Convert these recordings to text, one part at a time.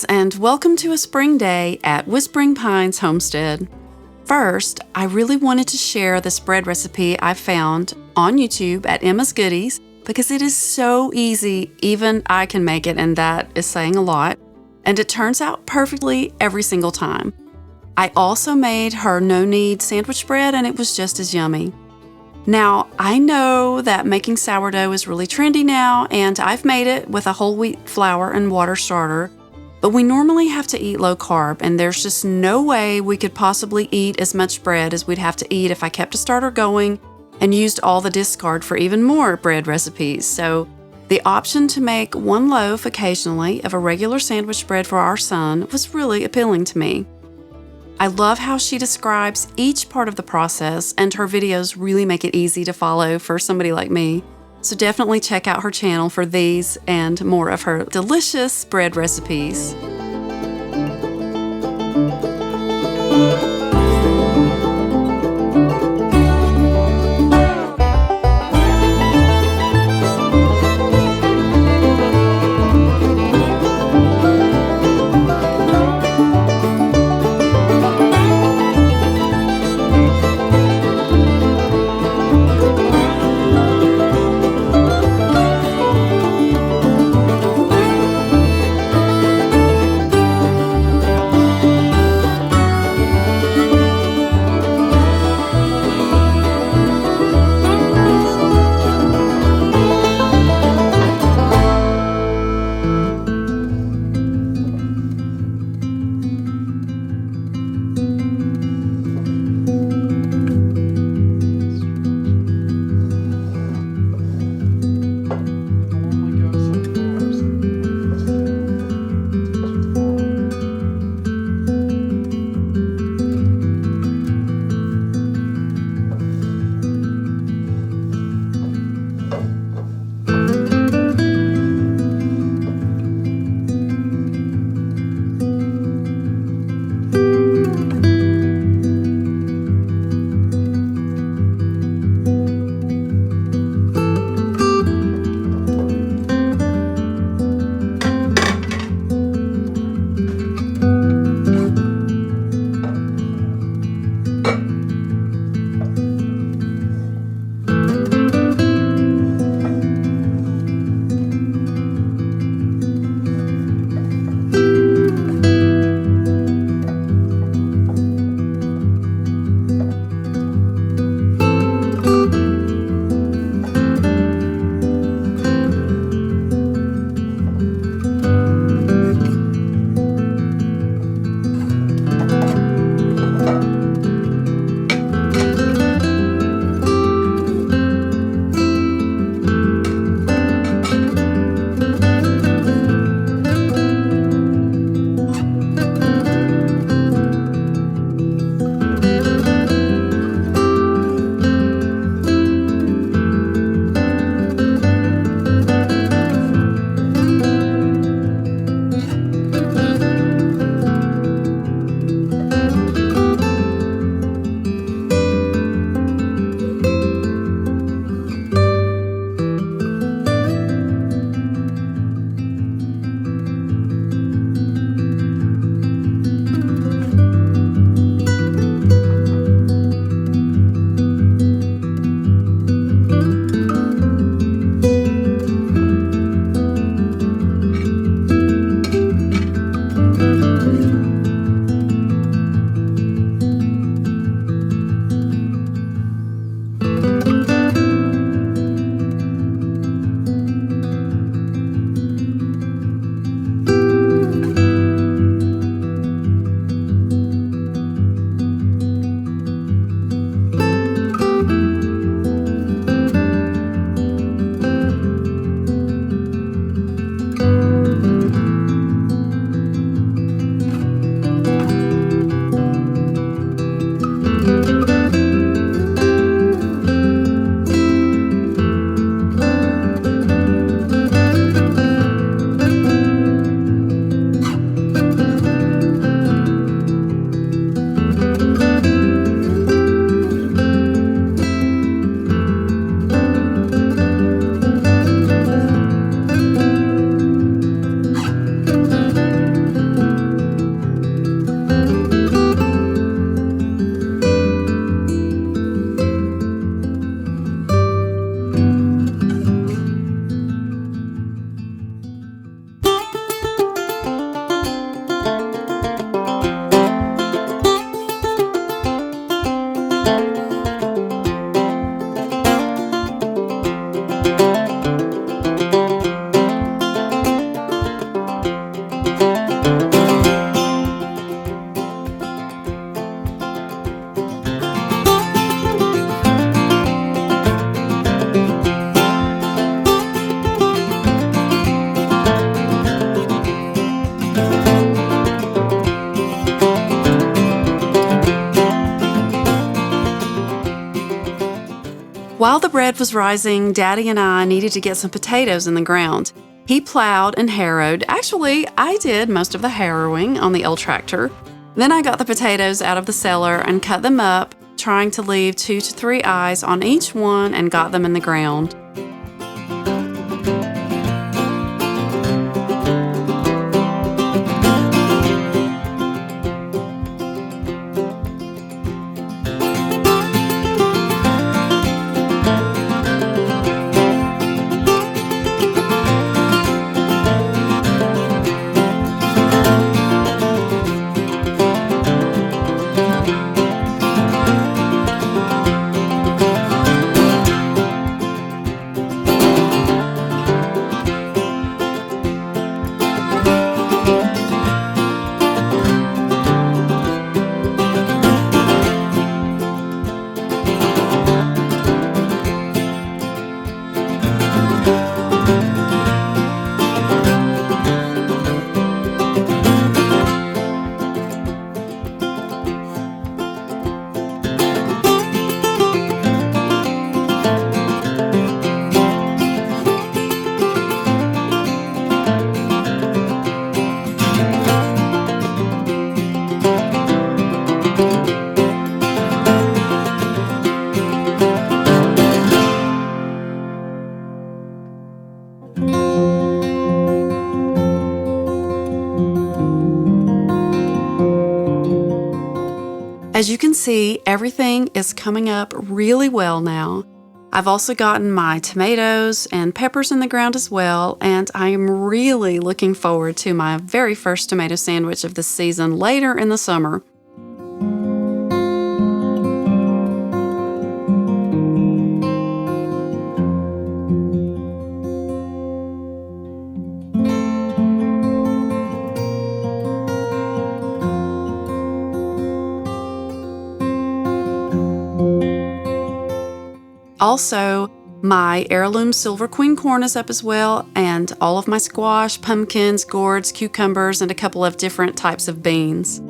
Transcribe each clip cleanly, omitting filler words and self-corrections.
and welcome to a spring day at Whispering Pines Homestead. First, I really wanted to share this bread recipe I found on YouTube at Emma's Goodies because it is so easy, even I can make it, and that is saying a lot, and it turns out perfectly every single time. I also made her no-knead sandwich bread, and it was just as yummy. Now, I know that making sourdough is really trendy now, and I've made it with a whole wheat flour and water starter, but we normally have to eat low carb, and there's just no way we could possibly eat as much bread as we'd have to eat if I kept a starter going and used all the discard for even more bread recipes. So the option to make one loaf occasionally of a regular sandwich bread for our son was really appealing to me. I love how she describes each part of the process, and her videos really make it easy to follow for somebody like me. So definitely check out her channel for these and more of her delicious bread recipes. While the bread was rising, Daddy and I needed to get some potatoes in the ground. He plowed and harrowed. Actually, I did most of the harrowing on the old tractor. Then I got the potatoes out of the cellar and cut them up, trying to leave 2 to 3 eyes on each one, and got them in the ground. As you can see, everything is coming up really well now. I've also gotten my tomatoes and peppers in the ground as well, and I am really looking forward to my very first tomato sandwich of the season later in the summer. Also, my heirloom silver queen corn is up as well, and all of my squash, pumpkins, gourds, cucumbers, and a couple of different types of beans.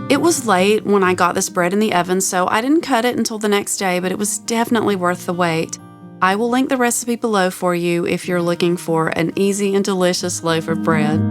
It was late when I got this bread in the oven, so I didn't cut it until the next day, but it was definitely worth the wait. I will link the recipe below for you if you're looking for an easy and delicious loaf of bread.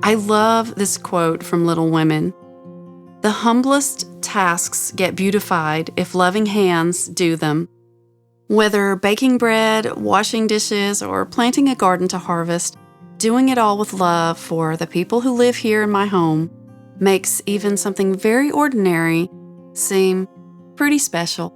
I love this quote from Little Women. "The humblest tasks get beautified if loving hands do them." Whether baking bread, washing dishes, or planting a garden to harvest, doing it all with love for the people who live here in my home makes even something very ordinary seem pretty special.